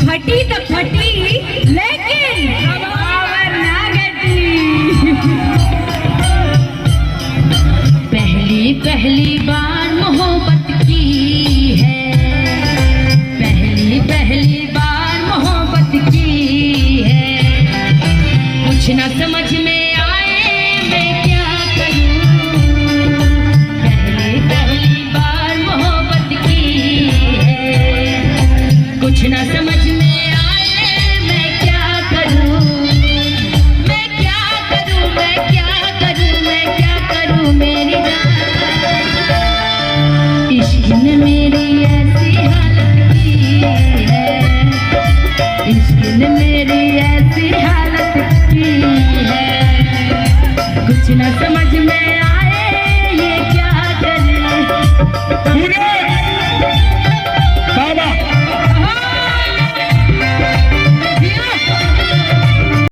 फटी तो फटी लेकिन पावर ना घटी। पहली पहली बार मोहब्बत की है, पहली पहली बार मोहब्बत की है। कुछ ना समझ में आए मैं क्या करूं, पहली पहली बार मोहब्बत की है। कुछ ना समझ में आए मैं क्या करूं, मैं क्या करूं, मैं क्या करूं, मैं क्या करूं मेरी जान। इश्क ने मेरी ऐसी हालत की है, इश्क ने मेरी ऐसी हालत की है। कुछ ना समझ